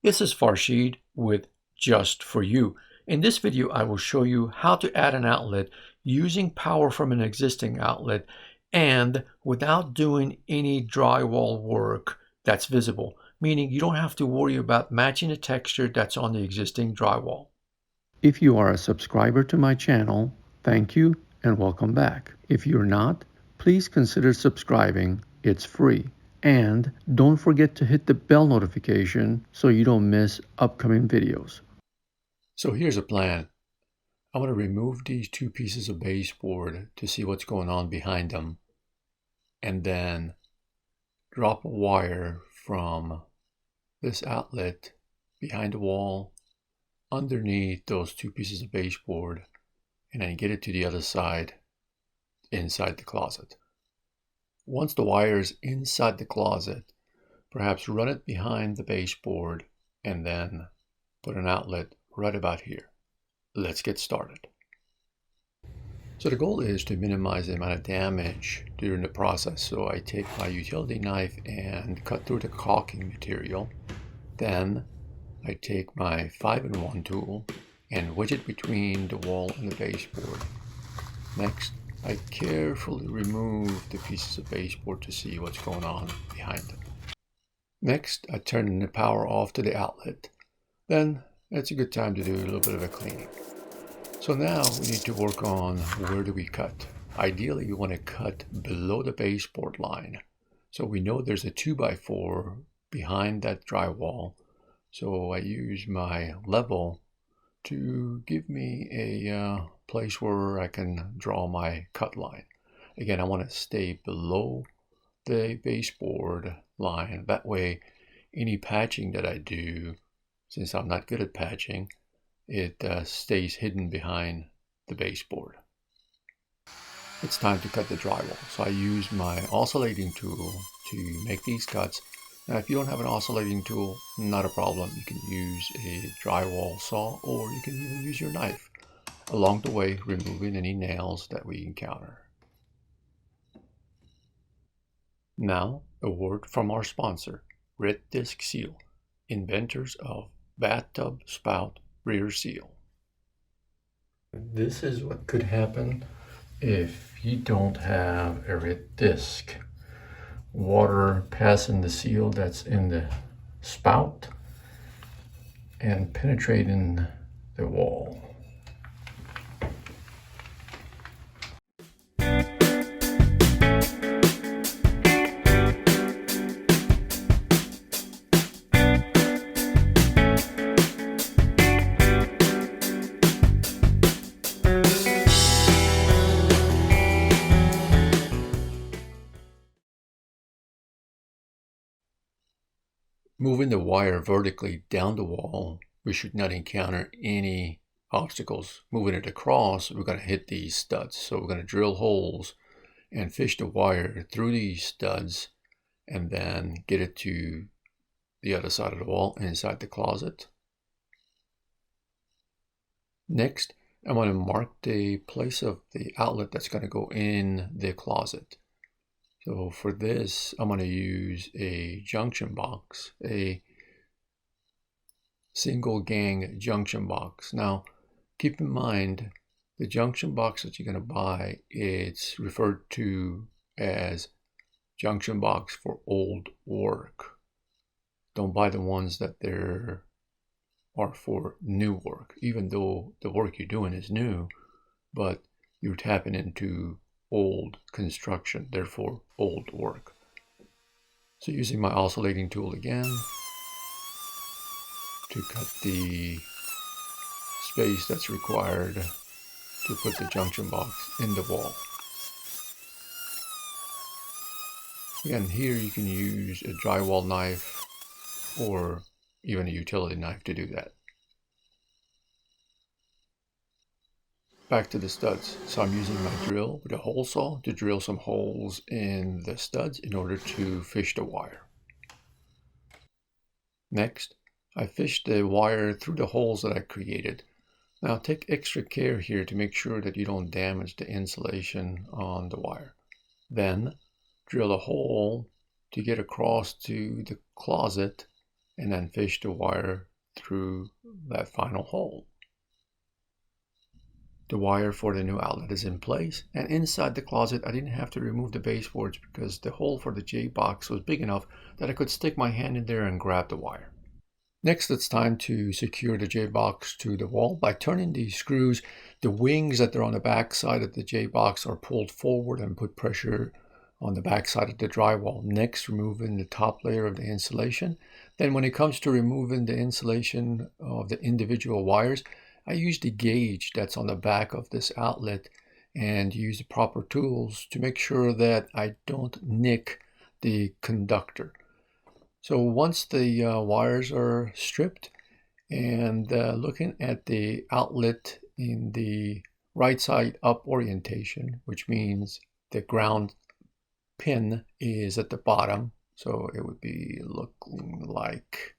This is Farshid with Just For You. In this video, I will show you how to add an outlet using power from an existing outlet and without doing any drywall work that's visible, meaning you don't have to worry about matching the texture that's on the existing drywall. If you are a subscriber to my channel, thank you and welcome back. If you're not, please consider subscribing. It's free. And don't forget to hit the bell notification so you don't miss upcoming videos. So here's a plan. I'm going to remove these two pieces of baseboard to see what's going on behind them, and then drop a wire from this outlet behind the wall underneath those two pieces of baseboard, and then get it to the other side inside the closet. Once the wire is inside the closet, perhaps run it behind the baseboard and then put an outlet right about here. Let's get started. So the goal is to minimize the amount of damage during the process. So I take my utility knife and cut through the caulking material. Then I take my 5-in-1 tool and wedge it between the wall and the baseboard. Next, I carefully remove the pieces of baseboard to see what's going on behind them. Next, I turn the power off to the outlet. Then it's a good time to do a little bit of a cleaning. So now we need to work on where do we cut. Ideally, we want to cut below the baseboard line. So we know there's a 2x4 behind that drywall. So I use my level to give me a place where I can draw my cut line. Again, I want to stay below the baseboard line. That way, any patching that I do, since I'm not good at patching, it stays hidden behind the baseboard. It's time to cut the drywall. So I use my oscillating tool to make these cuts. Now, if you don't have an oscillating tool, not a problem. You can use a drywall saw, or you can even use your knife, along the way removing any nails that we encounter. Now, a word from our sponsor, Red Disc Seal, inventors of bathtub spout rear seal. This is what could happen if you don't have a red disc. Water passing the seal that's in the spout and penetrating the wall. Moving the wire vertically down the wall, we should not encounter any obstacles. Moving it across, we're going to hit these studs. So we're going to drill holes and fish the wire through these studs and then get it to the other side of the wall inside the closet. Next, I'm going to mark the place of the outlet that's going to go in the closet. So for this, I'm going to use a junction box, a single gang junction box. Now, keep in mind, the junction box that you're going to buy, it's referred to as junction box for old work. Don't buy the ones that are for new work, even though the work you're doing is new, but you're tapping into old construction, therefore old work. So using my oscillating tool again to cut the space that's required to put the junction box in the wall. Again, here you can use a drywall knife or even a utility knife to do that. Back to the studs. So I'm using my drill with a hole saw to drill some holes in the studs in order to fish the wire. Next, I fish the wire through the holes that I created. Now take extra care here to make sure that you don't damage the insulation on the wire. Then drill a hole to get across to the closet and then fish the wire through that final hole. The wire for the new outlet is in place, and inside the closet I didn't have to remove the baseboards because the hole for the J-box was big enough that I could stick my hand in there and grab the wire. Next, it's time to secure the J-box to the wall. By turning these screws, the wings that are on the back side of the J-box are pulled forward and put pressure on the back side of the drywall. Next, removing the top layer of the insulation. Then when it comes to removing the insulation of the individual wires, I use the gauge that's on the back of this outlet and use the proper tools to make sure that I don't nick the conductor. So once the wires are stripped and looking at the outlet in the right side up orientation, which means the ground pin is at the bottom, so it would be looking like,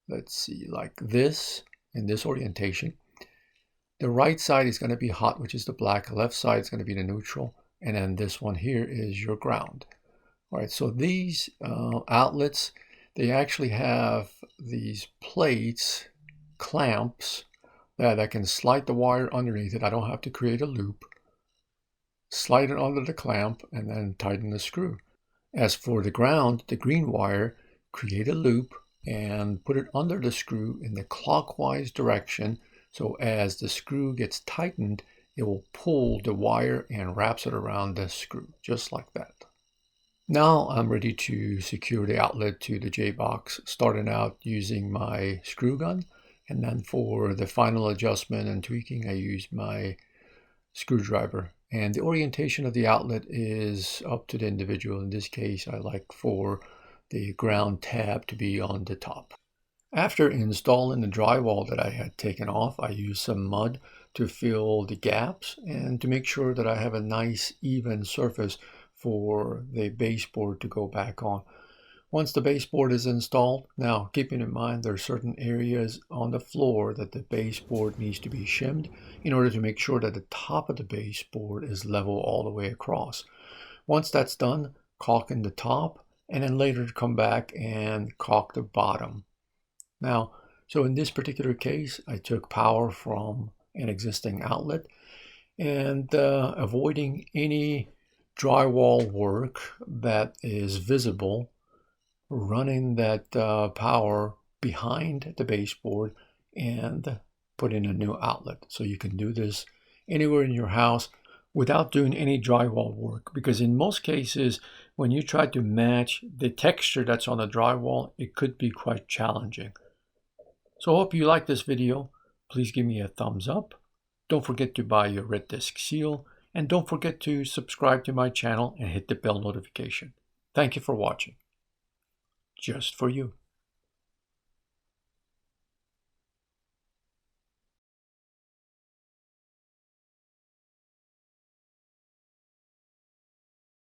let's see, like this in this orientation. The right side is going to be hot, which is the black. Left side is going to be the neutral, and then this one here is your ground. All right, so these outlets, they actually have these plates, clamps, that I can slide the wire underneath it. I don't have to create a loop. Slide it under the clamp and then tighten the screw. As for the ground, the green wire, create a loop and put it under the screw in the clockwise direction. So as the screw gets tightened, it will pull the wire and wraps it around the screw, just like that. Now I'm ready to secure the outlet to the J-box, starting out using my screw gun, and then for the final adjustment and tweaking I use my screwdriver. And the orientation of the outlet is up to the individual. In this case, I like for the ground tab to be on the top. After installing the drywall that I had taken off, I used some mud to fill the gaps and to make sure that I have a nice even surface for the baseboard to go back on. Once the baseboard is installed, now keeping in mind there are certain areas on the floor that the baseboard needs to be shimmed in order to make sure that the top of the baseboard is level all the way across. Once that's done, caulk in the top and then later come back and caulk the bottom. Now, so in this particular case, I took power from an existing outlet and avoiding any drywall work that is visible, running that power behind the baseboard and put in a new outlet. So you can do this anywhere in your house without doing any drywall work, because in most cases when you try to match the texture that's on the drywall, it could be quite challenging. So I hope you like this video. Please give me a thumbs up. Don't forget to buy your red disc seal, and don't forget to subscribe to my channel and hit the bell notification. Thank you for watching. Just for you.